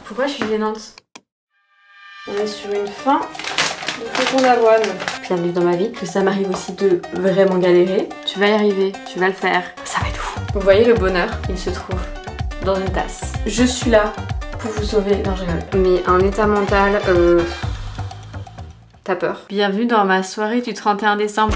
Pourquoi je suis gênante? On est sur une fin de flocons d'avoine. Bienvenue dans ma vie, que ça m'arrive aussi de vraiment galérer. Tu vas y arriver, tu vas le faire, ça va être fou. Vous voyez le bonheur, il se trouve dans une tasse. Je suis là pour vous sauver, non je rigole. Mais un état mental, t'as peur. Bienvenue dans ma soirée du 31 décembre.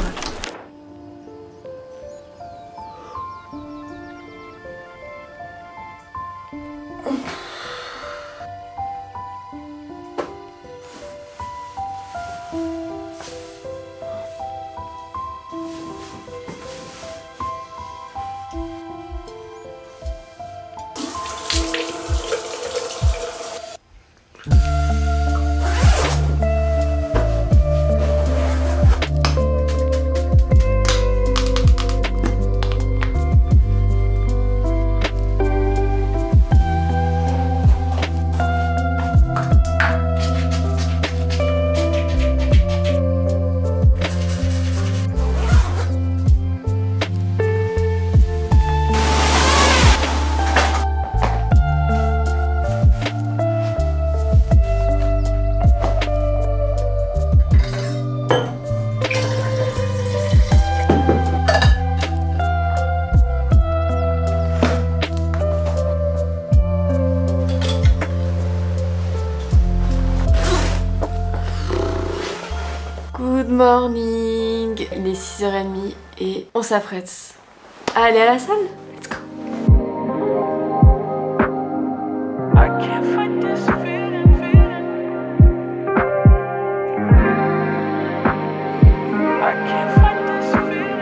Good morning. Il est 6h30 et on s'apprête à aller à la salle. Let's go. I can't fight this feeling. I can't fight this feeling.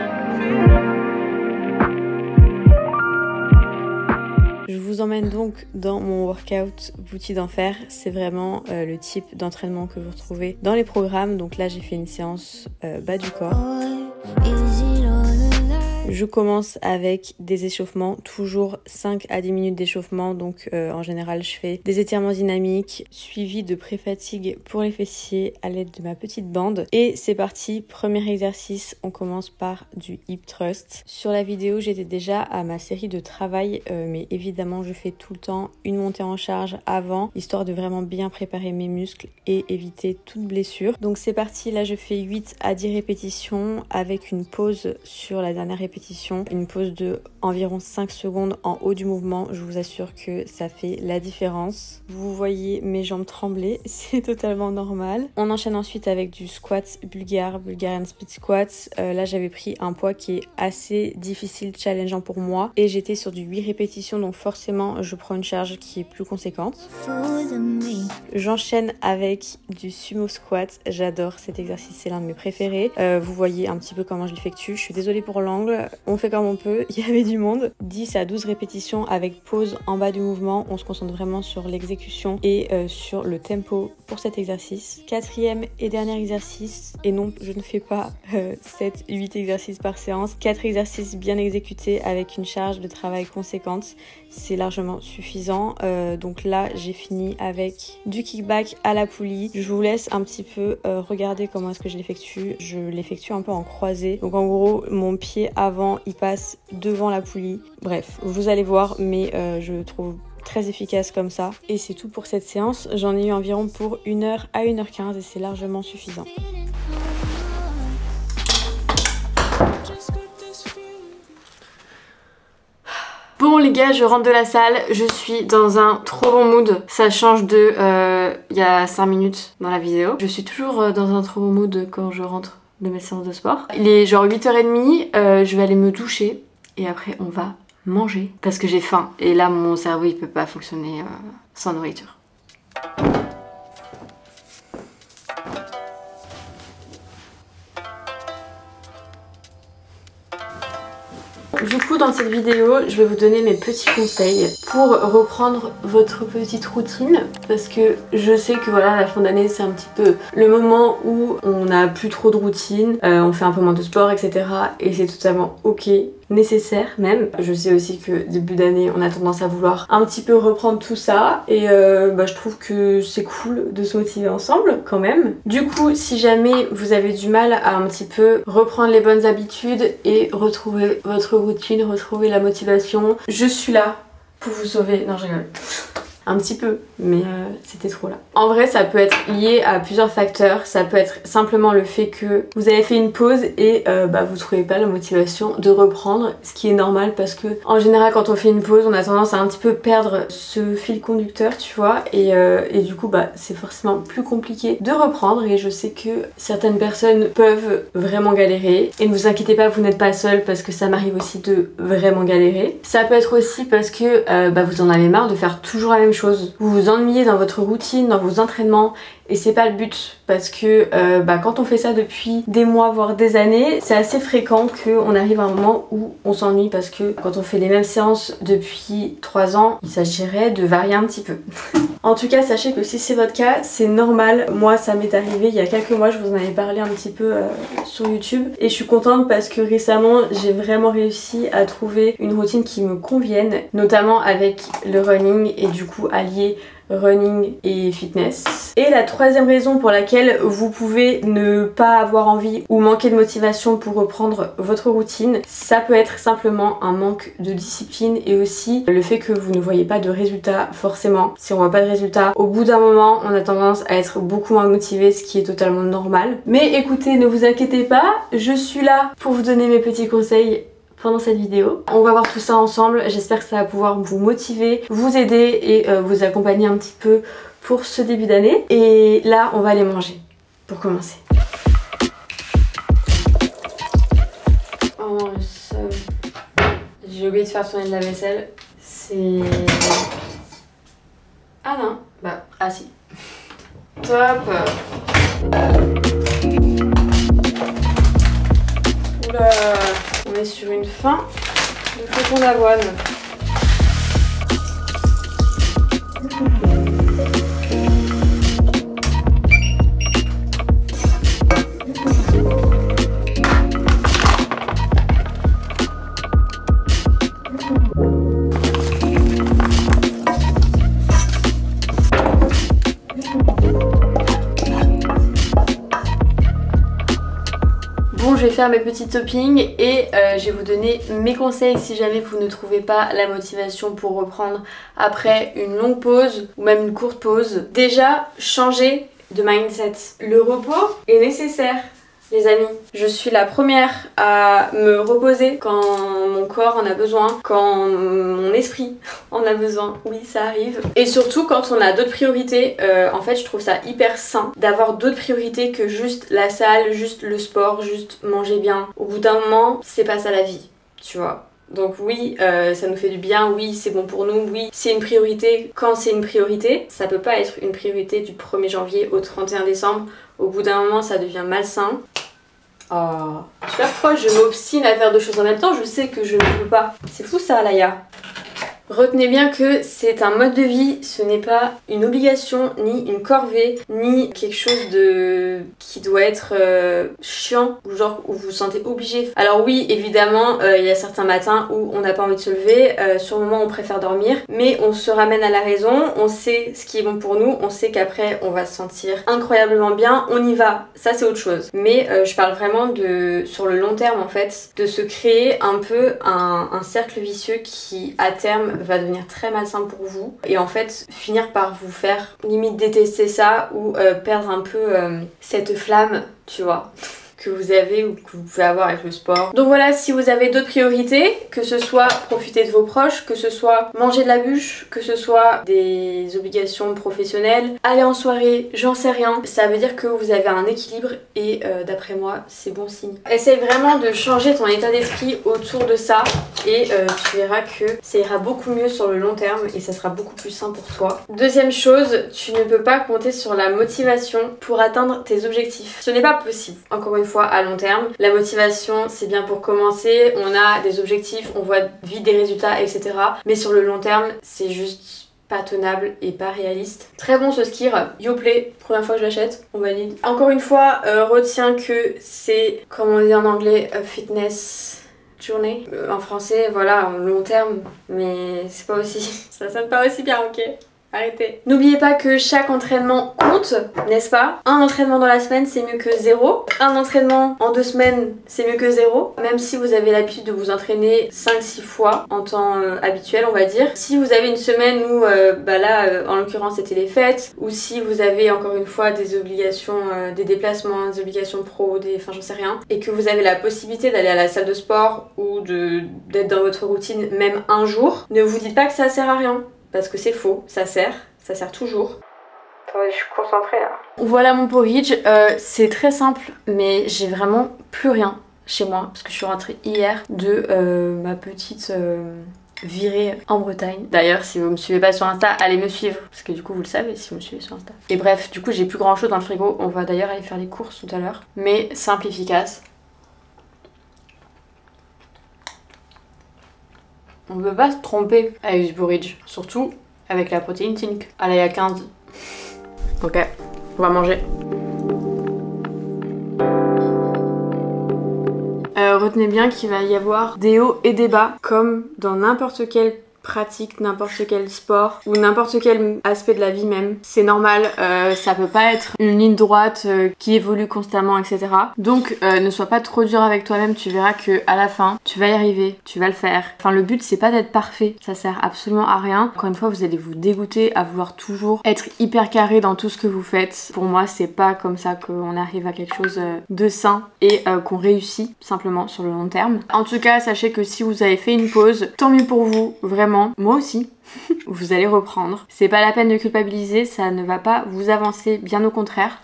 Je vous emmène donc dans mon workout Booty d'enfer. C'est vraiment le type d'entraînement que vous retrouvez dans les programmes. Donc là j'ai fait une séance bas du corps. Je commence avec des échauffements, toujours 5 à 10 minutes d'échauffement. Donc en général je fais des étirements dynamiques suivis de pré-fatigue pour les fessiers à l'aide de ma petite bande. Et c'est parti, premier exercice, on commence par du hip thrust. Sur la vidéo j'étais déjà à ma série de travail, mais évidemment je fais tout le temps une montée en charge avant, histoire de vraiment bien préparer mes muscles et éviter toute blessure. Donc c'est parti, là je fais 8 à 10 répétitions avec une pause sur la dernière répétition. Une pause de environ 5 secondes en haut du mouvement. Je vous assure que ça fait la différence. Vous voyez mes jambes trembler, c'est totalement normal. On enchaîne ensuite avec du squat bulgare, Bulgarian split squat. Là j'avais pris un poids qui est assez difficile, challengeant pour moi. Et j'étais sur du 8 répétitions, donc forcément je prends une charge qui est plus conséquente. J'enchaîne avec du sumo squat. J'adore cet exercice, c'est l'un de mes préférés. Vous voyez un petit peu comment je l'effectue. Je suis désolée pour l'angle. On fait comme on peut, il y avait du monde. 10 à 12 répétitions avec pause en bas du mouvement. On se concentre vraiment sur l'exécution et sur le tempo pour cet exercice. Quatrième et dernier exercice, et non, je ne fais pas 7-8 exercices par séance. 4 exercices bien exécutés avec une charge de travail conséquente. C'est largement suffisant. Donc là, j'ai fini avec du kickback à la poulie. Je vous laisse un petit peu regarder comment est-ce que je l'effectue. Je l'effectue un peu en croisée. Donc en gros, mon pied avant, il passe devant la poulie. Bref, vous allez voir, mais je le trouve très efficace comme ça. Et c'est tout pour cette séance. J'en ai eu environ pour 1h à 1h15 et c'est largement suffisant. Bon les gars, je rentre de la salle, je suis dans un trop bon mood. Ça change de il y a 5 minutes dans la vidéo. Je suis toujours dans un trop bon mood quand je rentre de mes séances de sport. Il est genre 8h30, je vais aller me doucher et après on va manger parce que j'ai faim et là mon cerveau il peut pas fonctionner sans nourriture. Du coup dans cette vidéo je vais vous donner mes petits conseils pour reprendre votre petite routine parce que je sais que voilà la fin d'année c'est un petit peu le moment où on n'a plus trop de routine, on fait un peu moins de sport etc et c'est totalement ok, nécessaire même. Je sais aussi que début d'année on a tendance à vouloir un petit peu reprendre tout ça et je trouve que c'est cool de se motiver ensemble quand même. Du coup si jamais vous avez du mal à un petit peu reprendre les bonnes habitudes et retrouver votre routine, retrouver la motivation, je suis là pour vous sauver. Non je rigole. un petit peu, mais c'était trop là. En vrai, ça peut être lié à plusieurs facteurs. Ça peut être simplement le fait que vous avez fait une pause et vous trouvez pas la motivation de reprendre, ce qui est normal parce que en général quand on fait une pause, on a tendance à un petit peu perdre ce fil conducteur, tu vois, et du coup c'est forcément plus compliqué de reprendre. Et je sais que certaines personnes peuvent vraiment galérer, et ne vous inquiétez pas, vous n'êtes pas seul parce que ça m'arrive aussi de vraiment galérer. Ça peut être aussi parce que vous en avez marre de faire toujours la même chose. Vous vous ennuyez dans votre routine, dans vos entraînements, et c'est pas le but parce que quand on fait ça depuis des mois voire des années, c'est assez fréquent qu'on arrive à un moment où on s'ennuie, parce que quand on fait les mêmes séances depuis 3 ans, il s'agirait de varier un petit peu. En tout cas, sachez que si c'est votre cas, c'est normal. Moi, ça m'est arrivé il y a quelques mois, je vous en avais parlé un petit peu sur YouTube, et je suis contente parce que récemment, j'ai vraiment réussi à trouver une routine qui me convienne, notamment avec le running, et du coup allier running et fitness. Et la troisième raison pour laquelle vous pouvez ne pas avoir envie ou manquer de motivation pour reprendre votre routine, ça peut être simplement un manque de discipline, et aussi le fait que vous ne voyez pas de résultats forcément. Si on voit pas de résultats, au bout d'un moment on a tendance à être beaucoup moins motivé, ce qui est totalement normal. Mais écoutez, ne vous inquiétez pas, je suis là pour vous donner mes petits conseils pendant cette vidéo. On va voir tout ça ensemble, j'espère que ça va pouvoir vous motiver, vous aider et vous accompagner un petit peu pour ce début d'année. Et là, on va aller manger pour commencer. Oh, le seum. J'ai oublié de faire tourner de la vaisselle. C'est... Ah non, ah si. Top. Oula. On est sur une fin de flocons d'avoine. Bon, je vais faire mes petits toppings et je vais vous donner mes conseils si jamais vous ne trouvez pas la motivation pour reprendre après une longue pause ou même une courte pause. Déjà, changez de mindset. Le repos est nécessaire. Les amis, je suis la première à me reposer quand mon corps en a besoin, quand mon esprit en a besoin. Oui, ça arrive. Et surtout quand on a d'autres priorités, en fait je trouve ça hyper sain d'avoir d'autres priorités que juste la salle, juste le sport, juste manger bien. Au bout d'un moment, c'est pas ça la vie, tu vois. Donc oui, ça nous fait du bien, oui c'est bon pour nous, oui c'est une priorité quand c'est une priorité. Ça peut pas être une priorité du 1er janvier au 31 décembre. Au bout d'un moment ça devient malsain. Oh. Je sais pas pourquoi je m'obstine à faire deux choses en même temps, je sais que je ne peux pas. C'est fou ça, Laïa. Retenez bien que c'est un mode de vie, ce n'est pas une obligation, ni une corvée, ni quelque chose qui doit être chiant, ou genre où vous vous sentez obligé. Alors oui, évidemment, il y a certains matins où on n'a pas envie de se lever, sur le moment on préfère dormir, mais on se ramène à la raison, on sait ce qui est bon pour nous, on sait qu'après on va se sentir incroyablement bien, on y va, ça c'est autre chose. Mais je parle vraiment sur le long terme en fait, de se créer un peu un cercle vicieux qui à terme va devenir très malsain pour vous, et en fait finir par vous faire limite détester ça ou perdre un peu cette flamme, tu vois, que vous avez ou que vous pouvez avoir avec le sport. Donc voilà, si vous avez d'autres priorités, que ce soit profiter de vos proches, que ce soit manger de la bûche, que ce soit des obligations professionnelles, aller en soirée, j'en sais rien, ça veut dire que vous avez un équilibre et d'après moi c'est bon signe. Essaye vraiment de changer ton état d'esprit autour de ça et tu verras que ça ira beaucoup mieux sur le long terme et ça sera beaucoup plus sain pour toi. Deuxième chose, tu ne peux pas compter sur la motivation pour atteindre tes objectifs. Ce n'est pas possible. Encore une fois, à long terme, la motivation c'est bien pour commencer, on a des objectifs, on voit vite des résultats, etc. Mais sur le long terme, c'est juste pas tenable et pas réaliste. Très bon ce skir, Yoplait, première fois que je l'achète, on valide. Encore une fois, retiens que c'est, comme on dit en anglais, fitness journée. En français, voilà, long terme, mais c'est pas aussi, ça sonne pas aussi bien, ok? Arrêtez. N'oubliez pas que chaque entraînement compte, n'est-ce pas? Un entraînement dans la semaine, c'est mieux que 0. Un entraînement en 2 semaines, c'est mieux que 0. Même si vous avez l'habitude de vous entraîner 5-6 fois en temps habituel, on va dire. Si vous avez une semaine où, en l'occurrence, c'était les fêtes, ou si vous avez encore une fois des obligations, des déplacements, des obligations pro, enfin j'en sais rien, et que vous avez la possibilité d'aller à la salle de sport ou d'être dans votre routine même un jour, ne vous dites pas que ça sert à rien. Parce que c'est faux, ça sert toujours. Attendez, je suis concentrée là. Voilà mon porridge, c'est très simple, mais j'ai vraiment plus rien chez moi, parce que je suis rentrée hier de ma petite virée en Bretagne. D'ailleurs, si vous me suivez pas sur Insta, allez me suivre, parce que du coup vous le savez si vous me suivez sur Insta. Et bref, du coup j'ai plus grand chose dans le frigo, on va d'ailleurs aller faire les courses tout à l'heure, mais simple, efficace. On ne peut pas se tromper avec du porridge, surtout avec la protéine Think. Allez, il y a 15. Ok, on va manger. Retenez bien qu'il va y avoir des hauts et des bas, comme dans n'importe quel pratique, n'importe quel sport ou n'importe quel aspect de la vie même. C'est normal, ça peut pas être une ligne droite qui évolue constamment, etc. Donc ne sois pas trop dur avec toi-même, tu verras que à la fin, tu vas y arriver, tu vas le faire. Enfin, le but c'est pas d'être parfait, ça sert absolument à rien. Encore une fois, vous allez vous dégoûter à vouloir toujours être hyper carré dans tout ce que vous faites. Pour moi, c'est pas comme ça qu'on arrive à quelque chose de sain et qu'on réussit simplement sur le long terme. En tout cas, sachez que si vous avez fait une pause, tant mieux pour vous, vraiment. Moi aussi. Vous allez reprendre. C'est pas la peine de culpabiliser, ça ne va pas vous avancer, bien au contraire.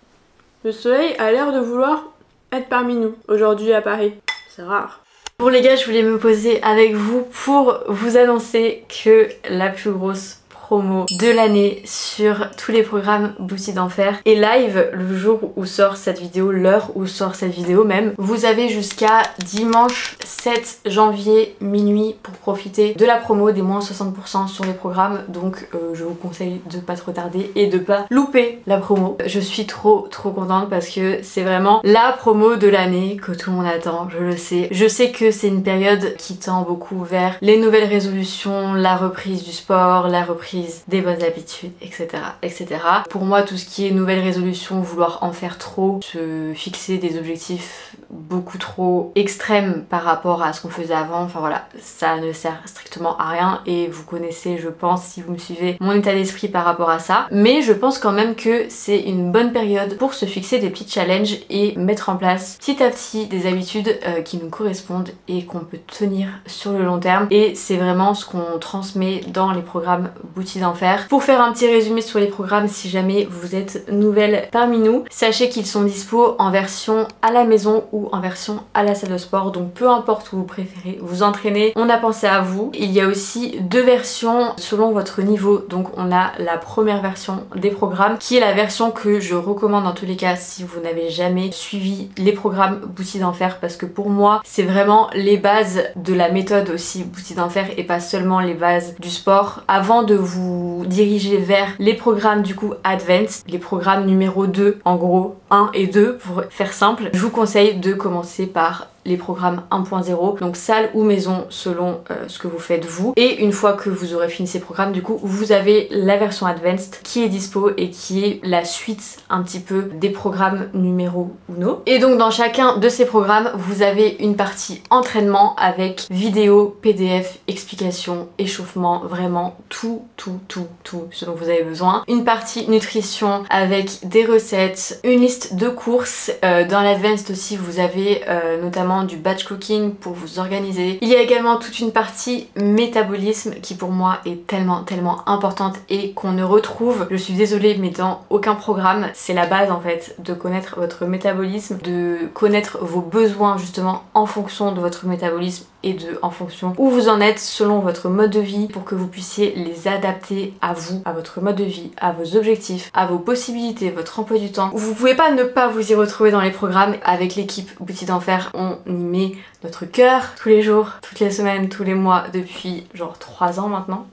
Le soleil a l'air de vouloir être parmi nous aujourd'hui à Paris. C'est rare. Bon les gars, je voulais me poser avec vous pour vous annoncer que la plus grosse promo de l'année sur tous les programmes Boutique d'Enfer est live le jour où sort cette vidéo, l'heure où sort cette vidéo même. Vous avez jusqu'à dimanche 7 janvier minuit pour profiter de la promo des moins 60% sur les programmes, donc je vous conseille de pas trop tarder et de pas louper la promo. Je suis trop contente parce que c'est vraiment la promo de l'année que tout le monde attend, je le sais. Je sais que c'est une période qui tend beaucoup vers les nouvelles résolutions, la reprise du sport, la reprise des bonnes habitudes, etc., etc. Pour moi, tout ce qui est nouvelle résolution, vouloir en faire trop, se fixer des objectifs beaucoup trop extrêmes par rapport à ce qu'on faisait avant, enfin voilà, ça ne sert strictement à rien et vous connaissez, je pense, si vous me suivez, mon état d'esprit par rapport à ça. Mais je pense quand même que c'est une bonne période pour se fixer des petits challenges et mettre en place petit à petit des habitudes qui nous correspondent et qu'on peut tenir sur le long terme. Et c'est vraiment ce qu'on transmet dans les programmes Boutique d'Enfer. Pour faire un petit résumé sur les programmes, si jamais vous êtes nouvelle parmi nous, sachez qu'ils sont dispo en version à la maison ou en version à la salle de sport, donc peu importe où vous préférez vous entraîner, on a pensé à vous. Il y a aussi 2 versions selon votre niveau, donc on a la première version des programmes qui est la version que je recommande dans tous les cas si vous n'avez jamais suivi les programmes Boutique d'Enfer, parce que pour moi c'est vraiment les bases de la méthode aussi Boutique d'Enfer et pas seulement les bases du sport. Avant de vous diriger vers les programmes du coup Advanced, les programmes numéro 2 en gros, 1 et 2 pour faire simple, je vous conseille de commencer par les programmes 1.0, donc salle ou maison selon ce que vous faites vous. Et une fois que vous aurez fini ces programmes, du coup vous avez la version Advanced qui est dispo et qui est la suite un petit peu des programmes numéro 1. Et donc dans chacun de ces programmes vous avez une partie entraînement avec vidéo, PDF, explication, échauffement, vraiment tout ce dont vous avez besoin. Une partie nutrition avec des recettes, une liste de courses. Dans l'Advanced aussi vous avez notamment du batch cooking pour vous organiser. Il y a également toute une partie métabolisme qui pour moi est tellement importante et qu'on ne retrouve, je suis désolée, mais dans aucun programme. C'est la base en fait, de connaître votre métabolisme, de connaître vos besoins justement en fonction de votre métabolisme et en fonction où vous en êtes selon votre mode de vie pour que vous puissiez les adapter à vous, à votre mode de vie, à vos objectifs, à vos possibilités, votre emploi du temps. Vous pouvez pas ne pas vous y retrouver dans les programmes. Avec l'équipe Boutique d'Enfer, on y met notre cœur tous les jours, toutes les semaines, tous les mois depuis genre 3 ans maintenant.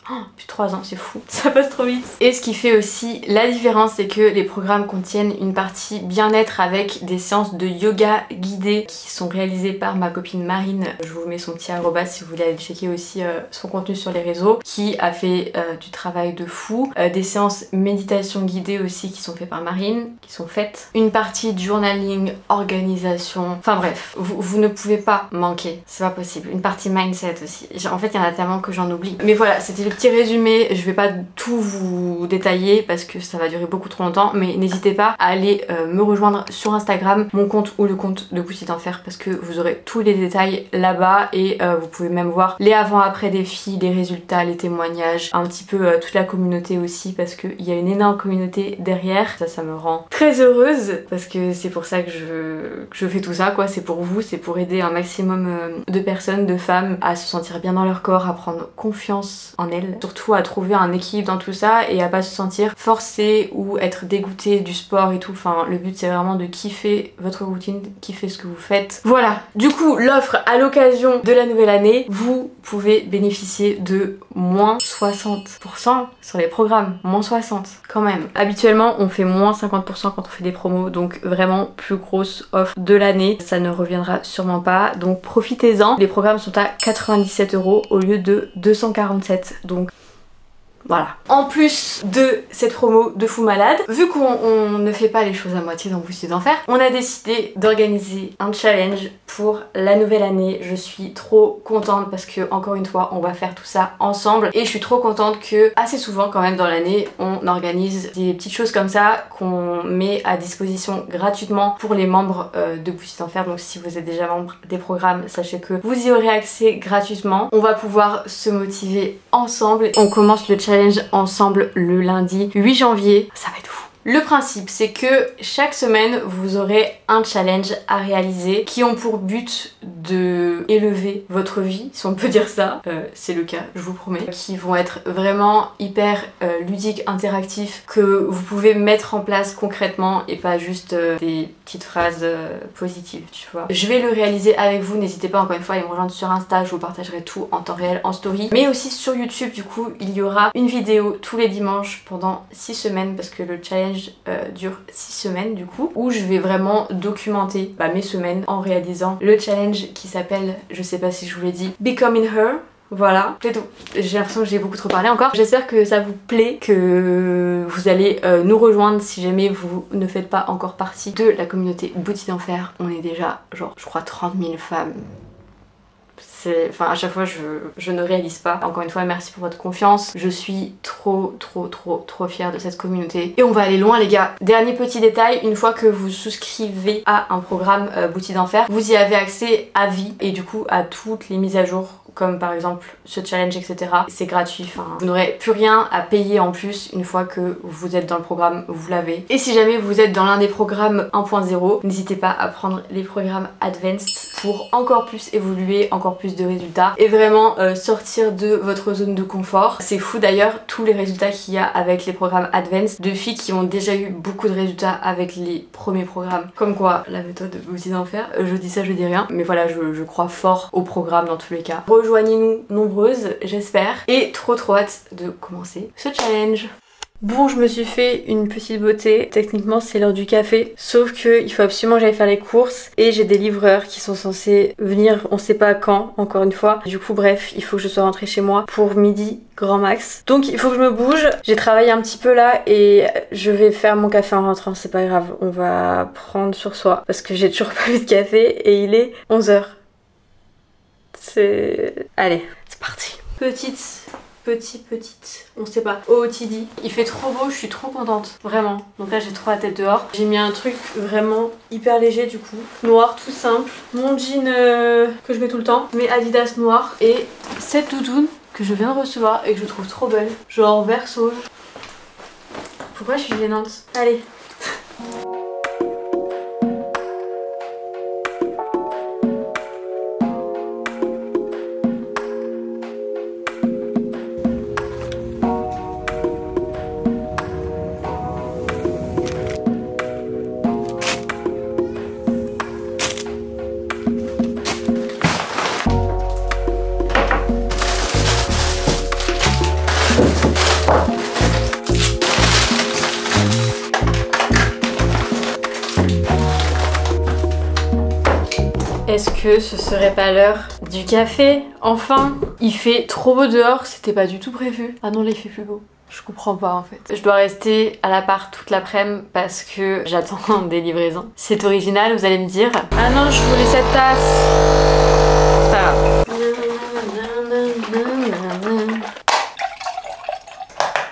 Oh, plus de 3 ans, c'est fou, ça passe trop vite. Et ce qui fait aussi la différence, c'est que les programmes contiennent une partie bien-être avec des séances de yoga guidées qui sont réalisées par ma copine Marine. Je vous mets son petit arrobas si vous voulez aller checker aussi son contenu sur les réseaux, qui a fait du travail de fou. Des séances méditation guidée aussi qui sont faites par Marine, qui sont faites. Une partie de journaling, organisation, enfin bref, vous ne pouvez pas manquer, c'est pas possible. Une partie mindset aussi. En fait, il y en a tellement que j'en oublie. Mais voilà, c'était le petit résumé. Je vais pas tout vous détailler parce que ça va durer beaucoup trop longtemps, mais n'hésitez pas à aller me rejoindre sur Instagram, mon compte ou le compte de Boutique d'Enfer, parce que vous aurez tous les détails là-bas et vous pouvez même voir les avant-après des filles, les résultats, les témoignages, un petit peu toute la communauté aussi, parce qu'il y a une énorme communauté derrière. Ça me rend très heureuse parce que c'est pour ça que je fais tout ça, quoi. C'est pour vous, c'est pour aider un maximum de personnes, de femmes à se sentir bien dans leur corps, à prendre confiance en elles, surtout à trouver un équilibre dans tout ça et à pas se sentir forcé ou être dégoûté du sport et tout. Enfin, le but c'est vraiment de kiffer votre routine, kiffer ce que vous faites. Voilà, du coup l'offre à l'occasion de la nouvelle année, vous pouvez bénéficier de moins 60% sur les programmes, moins 60 quand même. Habituellement on fait moins 50% quand on fait des promos, donc vraiment plus grosse offre de l'année, ça ne reviendra sûrement pas, donc profitez-en. Les programmes sont à 97 € au lieu de 247, donc voilà. En plus de cette promo de fou malade, vu qu'on ne fait pas les choses à moitié dans Boutique d'Enfer, on a décidé d'organiser un challenge pour la nouvelle année. Je suis trop contente parce que, encore une fois, on va faire tout ça ensemble et je suis trop contente que assez souvent quand même dans l'année, on organise des petites choses comme ça qu'on met à disposition gratuitement pour les membres de Boutique d'Enfer. Donc si vous êtes déjà membre des programmes, sachez que vous y aurez accès gratuitement. On va pouvoir se motiver ensemble. On commence le challenge ensemble le lundi 8 janvier. Ça va être fou. Le principe c'est que chaque semaine vous aurez un challenge à réaliser qui ont pour but de élever votre vie, si on peut dire ça, c'est le cas, je vous promets, qui vont être vraiment hyper ludiques, interactifs, que vous pouvez mettre en place concrètement et pas juste des petites phrases positives, tu vois. Je vais le réaliser avec vous, n'hésitez pas encore une fois à me rejoindre sur Insta, je vous partagerai tout en temps réel, en story, mais aussi sur YouTube. Du coup il y aura une vidéo tous les dimanches pendant 6 semaines parce que le challenge dure 6 semaines du coup, où je vais vraiment documenter mes semaines en réalisant le challenge qui s'appelle, je sais pas si je vous l'ai dit, Becoming Her. Voilà, c'est tout. J'ai l'impression que j'ai beaucoup trop parlé encore. J'espère que ça vous plaît, que vous allez nous rejoindre si jamais vous ne faites pas encore partie de la communauté Boutique d'Enfer. On est déjà genre je crois 30 000 femmes. Enfin à chaque fois je ne réalise pas. Encore une fois merci pour votre confiance. Je suis trop fière de cette communauté. Et on va aller loin les gars. Dernier petit détail, une fois que vous souscrivez à un programme Boutique d'Enfer, vous y avez accès à vie et du coup à toutes les mises à jour, comme par exemple ce challenge etc. C'est gratuit, enfin vous n'aurez plus rien à payer en plus une fois que vous êtes dans le programme, vous l'avez. Et si jamais vous êtes dans l'un des programmes 1.0, n'hésitez pas à prendre les programmes Advanced pour encore plus évoluer, encore plus de résultats et vraiment sortir de votre zone de confort. C'est fou d'ailleurs tous les résultats qu'il y a avec les programmes Advanced, de filles qui ont déjà eu beaucoup de résultats avec les premiers programmes. Comme quoi la méthode de Boutique d'Enfer, je dis ça je dis rien, mais voilà je crois fort au programme dans tous les cas. Rejoignez-nous nombreuses j'espère et trop hâte de commencer ce challenge. Bon, je me suis fait une petite beauté. Techniquement, c'est l'heure du café. Sauf que il faut absolument que j'aille faire les courses. Et j'ai des livreurs qui sont censés venir, on sait pas quand, encore une fois. Du coup, bref, il faut que je sois rentrée chez moi pour midi, grand max. Donc, il faut que je me bouge. J'ai travaillé un petit peu là et je vais faire mon café en rentrant. C'est pas grave, on va prendre sur soi. Parce que j'ai toujours pas eu de café et il est 11 h. Allez, c'est parti. Petite, on sait pas, OOTD. Il fait trop beau, je suis trop contente, vraiment. Donc là j'ai trop la tête dehors. J'ai mis un truc vraiment hyper léger du coup, noir, tout simple. Mon jean que je mets tout le temps, mes Adidas noirs et cette doudoune que je viens de recevoir et que je trouve trop belle, genre vert sauge. Pourquoi je suis gênante? Allez. Est-ce que ce serait pas l'heure du café? Enfin, il fait trop beau dehors, c'était pas du tout prévu. Ah non, là il fait plus beau. Je comprends pas en fait. Je dois rester à l'appart toute l'après-midi parce que j'attends des livraisons. C'est original, vous allez me dire. Ah non, je voulais cette tasse. C'est pas grave.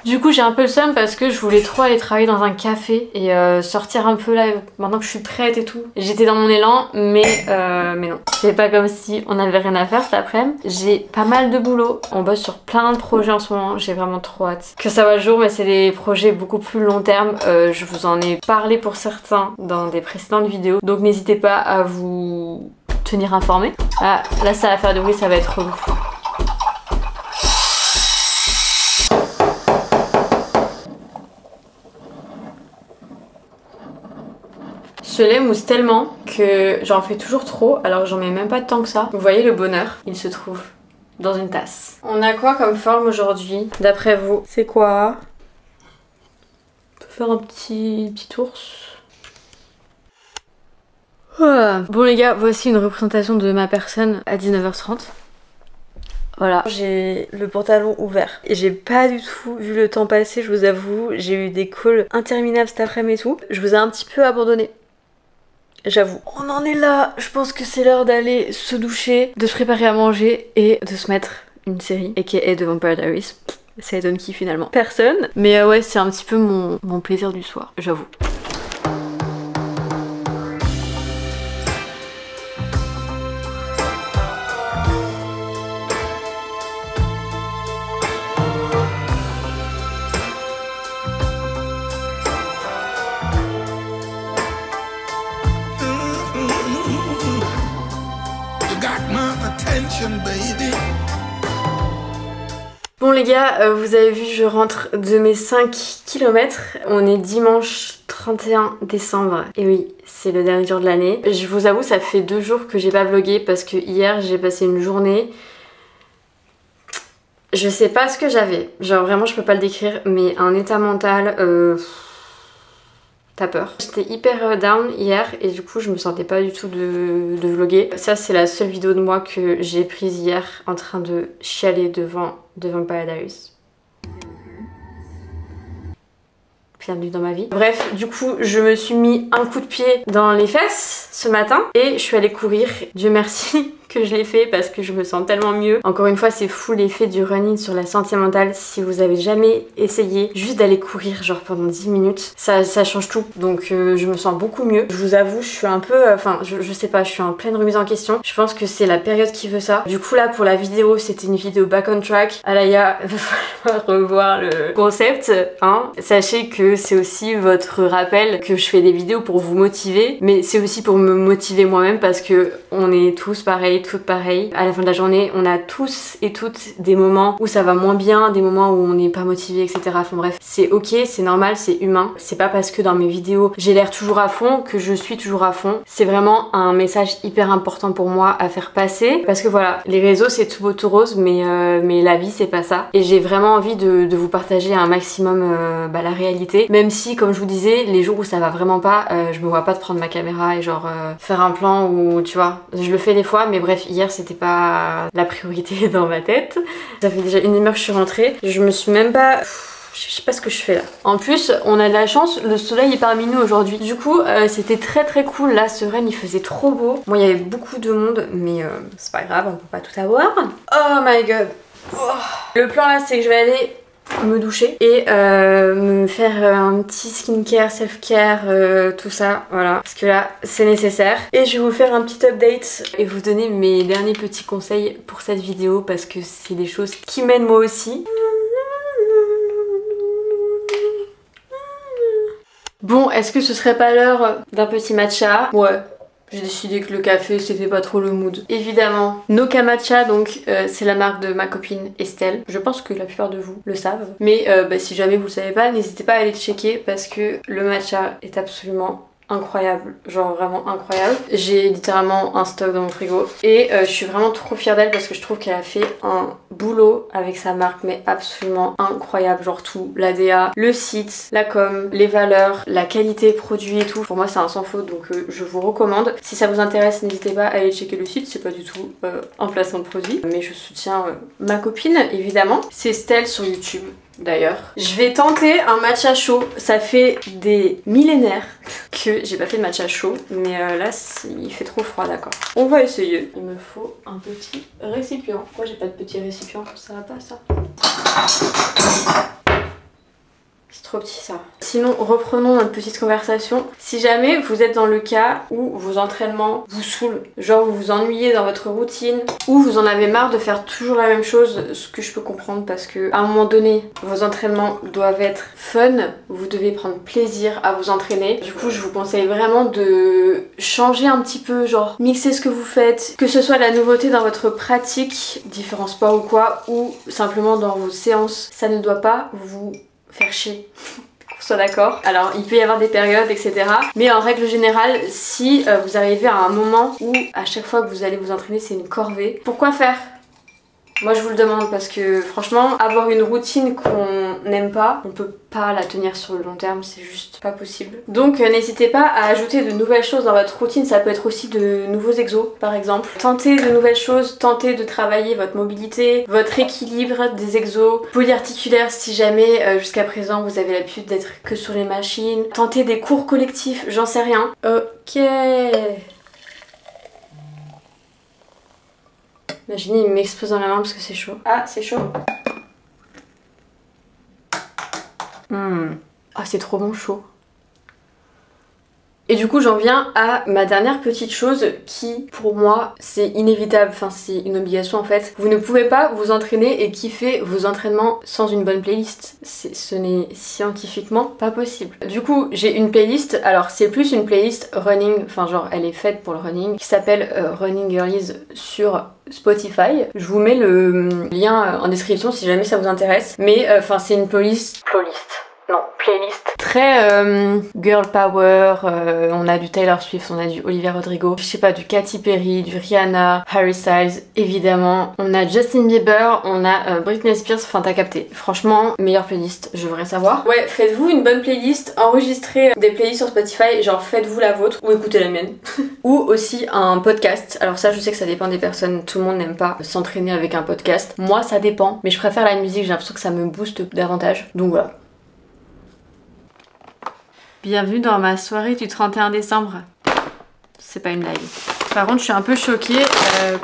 Du coup j'ai un peu le seum parce que je voulais trop aller travailler dans un café et sortir un peu là maintenant que je suis prête et tout. J'étais dans mon élan mais non. C'est pas comme si on avait rien à faire cet après-midi. J'ai pas mal de boulot. On bosse sur plein de projets en ce moment. J'ai vraiment trop hâte que ça voit le jour, mais c'est des projets beaucoup plus long terme. Je vous en ai parlé pour certains dans des précédentes vidéos. Donc n'hésitez pas à vous tenir informé. Ah, là ça va faire du bruit, ça va être relou. Ce lait mousse tellement que j'en fais toujours trop alors que j'en mets même pas tant que ça. Vous voyez le bonheur, il se trouve dans une tasse. On a quoi comme forme aujourd'hui d'après vous? C'est quoi? On peut faire un petit ours. Bon les gars, voici une représentation de ma personne à 19h30. Voilà, j'ai le pantalon ouvert et j'ai pas du tout vu le temps passer, je vous avoue. J'ai eu des calls interminables cet après-midi et tout. Je vous ai un petit peu abandonné. J'avoue. On en est là, je pense que c'est l'heure d'aller se doucher, de se préparer à manger et de se mettre une série, aka The Vampire Diaries. Ça donne qui finalement? Personne. Mais ouais, c'est un petit peu mon plaisir du soir, j'avoue. Baby. Bon les gars, vous avez vu, je rentre de mes 5 km. On est dimanche 31 décembre. Et oui, c'est le dernier jour de l'année. Je vous avoue, ça fait 2 jours que j'ai pas vlogué parce que hier j'ai passé une journée. Je sais pas ce que j'avais. Genre vraiment, je peux pas le décrire, mais un état mental... T'as peur. J'étais hyper down hier et du coup je me sentais pas du tout de vlogger. Ça c'est la seule vidéo de moi que j'ai prise hier en train de chialer devant The Vampire Diaries. Bienvenue dans ma vie. Bref, du coup je me suis mis un coup de pied dans les fesses ce matin et je suis allée courir. Dieu merci que je l'ai fait parce que je me sens tellement mieux. Encore une fois, c'est fou l'effet du running sur la santé mentale. Si vous avez jamais essayé juste d'aller courir genre pendant 10 minutes, ça change tout. Donc je me sens beaucoup mieux. Je vous avoue, je suis un peu... Enfin, je sais pas, je suis en pleine remise en question. Je pense que c'est la période qui veut ça. Du coup là, pour la vidéo, c'était une vidéo back on track. Alaya, il va falloir revoir le concept, hein. Sachez que c'est aussi votre rappel que je fais des vidéos pour vous motiver, mais c'est aussi pour me motiver moi-même parce que on est tous pareils, toutes pareilles. À la fin de la journée, on a tous et toutes des moments où ça va moins bien, des moments où on n'est pas motivé, etc. Enfin bref, c'est ok, c'est normal, c'est humain. C'est pas parce que dans mes vidéos j'ai l'air toujours à fond que je suis toujours à fond. C'est vraiment un message hyper important pour moi à faire passer parce que voilà, les réseaux c'est tout beau tout rose, mais la vie c'est pas ça. Et j'ai vraiment envie de vous partager un maximum la réalité. Même si, comme je vous disais, les jours où ça va vraiment pas, je me vois pas de prendre ma caméra et genre faire un plan où tu vois, je le fais des fois, mais bref, hier c'était pas la priorité dans ma tête. Ça fait déjà 1 heure que je suis rentrée, je me suis même pas... Je sais pas ce que je fais là. En plus, on a de la chance, le soleil est parmi nous aujourd'hui. Du coup, c'était très cool. Là, ce rain, il faisait trop beau. Bon, il y avait beaucoup de monde, mais c'est pas grave, on peut pas tout avoir. Oh my god. Oh. Le plan là, c'est que je vais aller me doucher et me faire un petit skincare, self-care, tout ça, voilà, parce que là c'est nécessaire. Et je vais vous faire un petit update et vous donner mes derniers petits conseils pour cette vidéo parce que c'est des choses qui m'aident moi aussi. Bon, est-ce que ce serait pas l'heure d'un petit matcha? Ouais. J'ai décidé que le café c'était pas trop le mood. Évidemment, Noka Matcha, donc c'est la marque de ma copine Estelle. Je pense que la plupart de vous le savent. Mais si jamais vous le savez pas, n'hésitez pas à aller checker parce que le matcha est absolument incroyable, genre vraiment incroyable. J'ai littéralement un stock dans mon frigo et je suis vraiment trop fière d'elle parce que je trouve qu'elle a fait un boulot avec sa marque mais absolument incroyable, genre tout, l'ADA, le site, la com, les valeurs, la qualité produit et tout. Pour moi c'est un sans faute donc je vous recommande. Si ça vous intéresse n'hésitez pas à aller checker le site, c'est pas du tout en placement de produit mais je soutiens ma copine évidemment. C'est Stell sur YouTube. D'ailleurs, je vais tenter un matcha chaud. Ça fait des millénaires que j'ai pas fait de matcha chaud, mais là il fait trop froid, d'accord. On va essayer. Il me faut un petit récipient. Pourquoi j'ai pas de petit récipient? Ça va pas ça? C'est trop petit ça. Sinon, reprenons notre petite conversation. Si jamais vous êtes dans le cas où vos entraînements vous saoulent, genre vous vous ennuyez dans votre routine, ou vous en avez marre de faire toujours la même chose, ce que je peux comprendre parce que à un moment donné, vos entraînements doivent être fun, vous devez prendre plaisir à vous entraîner. Du coup, je vous conseille vraiment de changer un petit peu, genre mixer ce que vous faites, que ce soit la nouveauté dans votre pratique, différents sports ou quoi, ou simplement dans vos séances. Ça ne doit pas vous faire chier, qu'on soit d'accord. Alors il peut y avoir des périodes etc, mais en règle générale si vous arrivez à un moment où à chaque fois que vous allez vous entraîner c'est une corvée, pourquoi faire? Moi je vous le demande parce que franchement avoir une routine qu'on n'aime pas, on peut pas la tenir sur le long terme, c'est juste pas possible. Donc n'hésitez pas à ajouter de nouvelles choses dans votre routine, ça peut être aussi de nouveaux exos par exemple. Tentez de nouvelles choses, tentez de travailler votre mobilité, votre équilibre, des exos polyarticulaires si jamais jusqu'à présent vous avez l'habitude d'être que sur les machines. Tentez des cours collectifs, j'en sais rien. Ok. Imaginez, il m'explose dans la main parce que c'est chaud. Ah, c'est chaud. Ah, c'est trop bon chaud. Et du coup j'en viens à ma dernière petite chose qui pour moi c'est inévitable, enfin c'est une obligation en fait. Vous ne pouvez pas vous entraîner et kiffer vos entraînements sans une bonne playlist. Ce n'est scientifiquement pas possible. Du coup j'ai une playlist, alors c'est plus une playlist running, enfin genre elle est faite pour le running, qui s'appelle Running Girlies sur Spotify. Je vous mets le lien en description si jamais ça vous intéresse. Mais enfin c'est une playlist très girl power, on a du Taylor Swift, on a du Olivia Rodrigo, je sais pas, du Katy Perry, du Rihanna, Harry Styles évidemment, on a Justin Bieber, on a Britney Spears, enfin t'as capté. Franchement, meilleure playlist, je voudrais savoir. Ouais, faites-vous une bonne playlist, enregistrez des playlists sur Spotify, genre faites-vous la vôtre ou écoutez la mienne. Ou aussi un podcast, alors ça je sais que ça dépend des personnes, tout le monde n'aime pas s'entraîner avec un podcast. Moi ça dépend, mais je préfère la musique, j'ai l'impression que ça me booste davantage, donc voilà. Bienvenue dans ma soirée du 31 décembre. C'est pas une blague. Par contre, je suis un peu choquée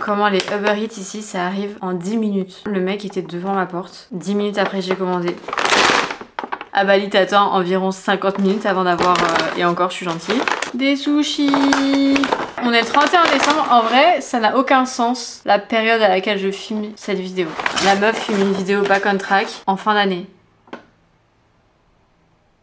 comment les Uber Eats ici, ça arrive en 10 minutes. Le mec était devant ma porte. 10 minutes après, j'ai commandé. À Bali, t'attends environ 50 minutes avant d'avoir... et encore, je suis gentille. Des sushis. On est le 31 décembre. En vrai, ça n'a aucun sens la période à laquelle je filme cette vidéo. La meuf filme une vidéo back on track en fin d'année.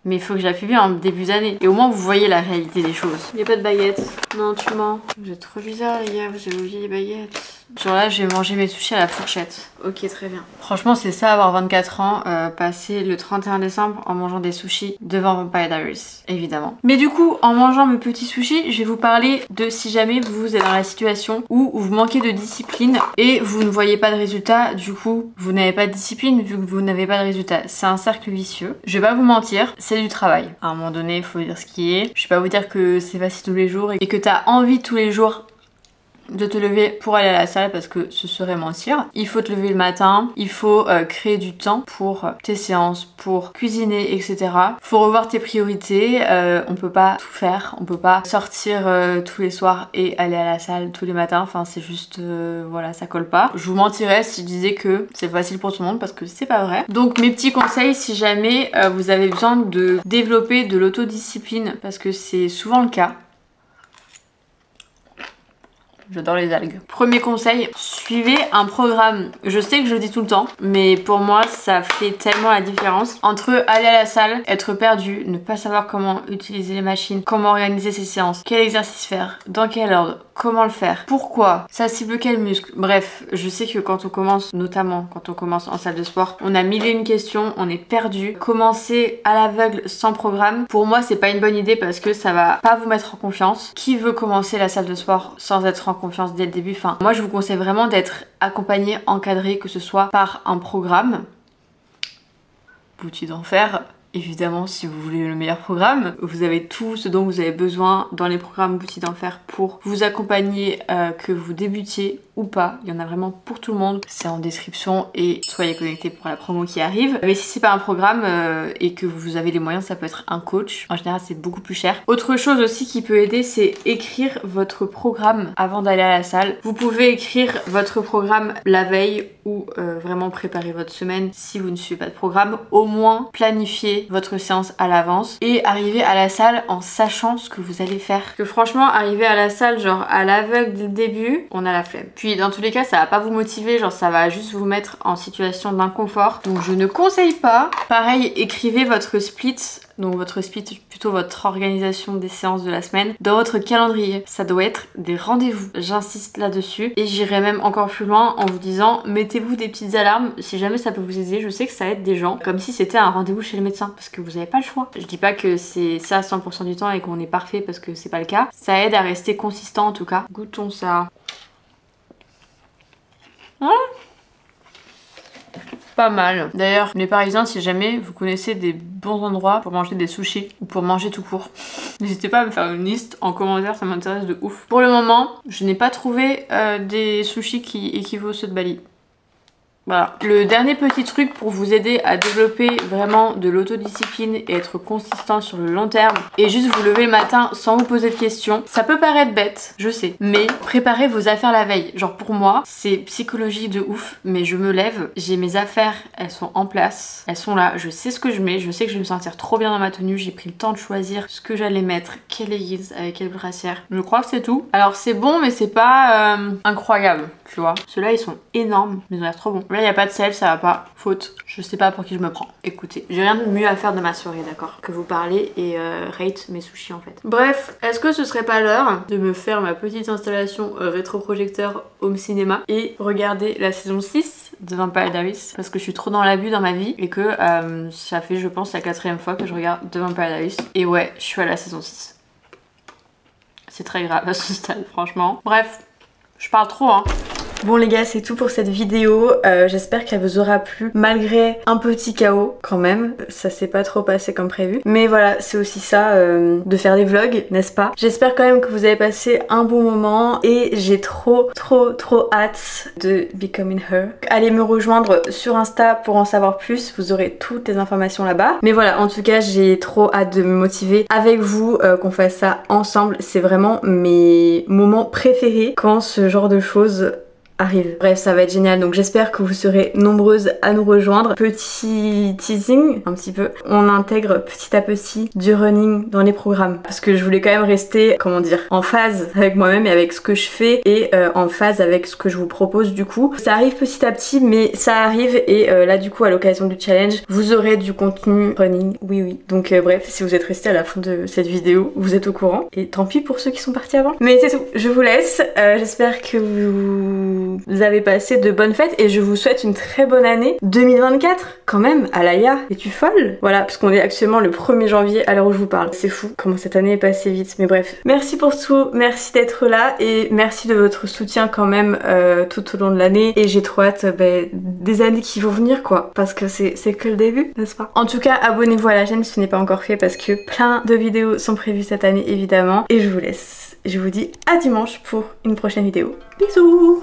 Mais il faut que je la publie en début d'année. Et au moins vous voyez la réalité des choses. Il n'y a pas de baguettes. Non, tu mens. Vous êtes trop bizarre les gars, vous avez oublié les baguettes. Genre là, je vais manger mes sushis à la fourchette. Ok, très bien. Franchement, c'est ça avoir 24 ans, passer le 31 décembre en mangeant des sushis devant Vampire Diaries, évidemment. Mais du coup, en mangeant mes petits sushis, je vais vous parler de si jamais vous êtes dans la situation où vous manquez de discipline et vous ne voyez pas de résultat, du coup, vous n'avez pas de discipline vu que vous n'avez pas de résultat. C'est un cercle vicieux. Je vais pas vous mentir, c'est du travail. À un moment donné, il faut dire ce qui est. Je vais pas vous dire que c'est facile tous les jours et que t'as envie tous les jours de te lever pour aller à la salle parce que ce serait mentir. Il faut te lever le matin, il faut créer du temps pour tes séances, pour cuisiner, etc. Faut revoir tes priorités, on peut pas tout faire, on peut pas sortir tous les soirs et aller à la salle tous les matins, enfin c'est juste, voilà, ça colle pas. Je vous mentirais si je disais que c'est facile pour tout le monde parce que c'est pas vrai. Donc mes petits conseils si jamais vous avez besoin de développer de l'autodiscipline parce que c'est souvent le cas. J'adore les algues. Premier conseil, suivez un programme. Je sais que je le dis tout le temps, mais pour moi, ça fait tellement la différence entre aller à la salle, être perdu, ne pas savoir comment utiliser les machines, comment organiser ses séances, quel exercice faire, dans quel ordre, comment le faire, pourquoi, ça cible quel muscle. Bref, je sais que quand on commence, notamment quand on commence en salle de sport, on a mille et une questions, on est perdu. Commencer à l'aveugle sans programme, pour moi c'est pas une bonne idée parce que ça va pas vous mettre en confiance. Qui veut commencer la salle de sport sans être en confiance dès le début? Enfin, moi je vous conseille vraiment d'être accompagné, encadré, que ce soit par un programme. Boutique d'enfer. Évidemment, si vous voulez le meilleur programme, vous avez tout ce dont vous avez besoin dans les programmes Boutique d'enfer pour vous accompagner, que vous débutiez ou pas. Il y en a vraiment pour tout le monde. C'est en description et soyez connectés pour la promo qui arrive. Mais si c'est pas un programme et que vous avez les moyens, ça peut être un coach. En général, c'est beaucoup plus cher. Autre chose aussi qui peut aider, c'est écrire votre programme avant d'aller à la salle. Vous pouvez écrire votre programme la veille ou vraiment préparer votre semaine si vous ne suivez pas de programme. Au moins, planifier votre séance à l'avance et arriver à la salle en sachant ce que vous allez faire. Parce que franchement, arriver à la salle genre à l'aveugle dès le début, on a la flemme. Puis dans tous les cas, ça va pas vous motiver, genre ça va juste vous mettre en situation d'inconfort. Donc je ne conseille pas. Pareil, écrivez votre split. Donc votre split, plutôt votre organisation des séances de la semaine dans votre calendrier. Ça doit être des rendez-vous. J'insiste là-dessus. Et j'irai même encore plus loin en vous disant, mettez-vous des petites alarmes si jamais ça peut vous aider. Je sais que ça aide des gens, comme si c'était un rendez-vous chez le médecin, parce que vous n'avez pas le choix. Je dis pas que c'est ça 100% du temps et qu'on est parfait parce que c'est pas le cas. Ça aide à rester consistant en tout cas. Goûtons ça. Hein? Pas mal. D'ailleurs, les Parisiens, si jamais vous connaissez des bons endroits pour manger des sushis ou pour manger tout court, n'hésitez pas à me faire une liste en commentaire, ça m'intéresse de ouf. Pour le moment, je n'ai pas trouvé des sushis qui équivaut à ceux de Bali. Voilà. Le dernier petit truc pour vous aider à développer vraiment de l'autodiscipline et être consistant sur le long terme et juste vous lever le matin sans vous poser de questions. Ça peut paraître bête, je sais, mais préparez vos affaires la veille. Genre pour moi, c'est psychologie de ouf, mais je me lève, j'ai mes affaires, elles sont en place, elles sont là, je sais ce que je mets, je sais que je vais me sentir trop bien dans ma tenue, j'ai pris le temps de choisir ce que j'allais mettre, quelle leggings avec quelle brassière. Je crois que c'est tout. Alors c'est bon, mais c'est pas incroyable, tu vois. Ceux-là, ils sont énormes, mais ils ont l'air trop bons. Là, il n'y a pas de sel, ça va pas. Faute. Je sais pas pour qui je me prends. Écoutez, j'ai rien de mieux à faire de ma soirée, d'accord? Que vous parlez et rate mes sushis en fait. Bref, est-ce que ce serait pas l'heure de me faire ma petite installation rétroprojecteur home cinéma et regarder la saison 6 de Vampire Diaries? Parce que je suis trop dans l'abus dans ma vie et que ça fait, je pense, la 4e fois que je regarde The Vampire Diaries. Et ouais, je suis à la saison 6. C'est très grave à ce stade, franchement. Bref, je parle trop, hein. Bon les gars, c'est tout pour cette vidéo. J'espère qu'elle vous aura plu malgré un petit chaos quand même. Ça s'est pas trop passé comme prévu. Mais voilà, c'est aussi ça de faire des vlogs, n'est-ce pas? J'espère quand même que vous avez passé un bon moment et j'ai trop hâte de Becoming Her. Allez me rejoindre sur Insta pour en savoir plus. Vous aurez toutes les informations là-bas. Mais voilà, en tout cas, j'ai trop hâte de me motiver avec vous, qu'on fasse ça ensemble. C'est vraiment mes moments préférés quand ce genre de choses arrive. Bref, ça va être génial, donc j'espère que vous serez nombreuses à nous rejoindre. Petit teasing, un petit peu. On intègre petit à petit du running dans les programmes parce que je voulais quand même rester, comment dire, en phase avec moi-même et avec ce que je fais et en phase avec ce que je vous propose du coup. Ça arrive petit à petit, mais ça arrive et là du coup à l'occasion du challenge, vous aurez du contenu running, oui. Donc bref, si vous êtes resté à la fin de cette vidéo, vous êtes au courant et tant pis pour ceux qui sont partis avant. Mais c'est tout, je vous laisse. J'espère que vous avez passé de bonnes fêtes et je vous souhaite une très bonne année 2024 quand même. Alaya, es-tu folle? Voilà, parce qu'on est actuellement le 1er janvier à l'heure où je vous parle. C'est fou comment cette année est passée vite, mais bref. Merci pour tout, merci d'être là et merci de votre soutien quand même tout au long de l'année et j'ai trop hâte des années qui vont venir quoi, parce que c'est que le début, n'est-ce pas? En tout cas, abonnez-vous à la chaîne si ce n'est pas encore fait parce que plein de vidéos sont prévues cette année évidemment et je vous laisse. Je vous dis à dimanche pour une prochaine vidéo. Bisous!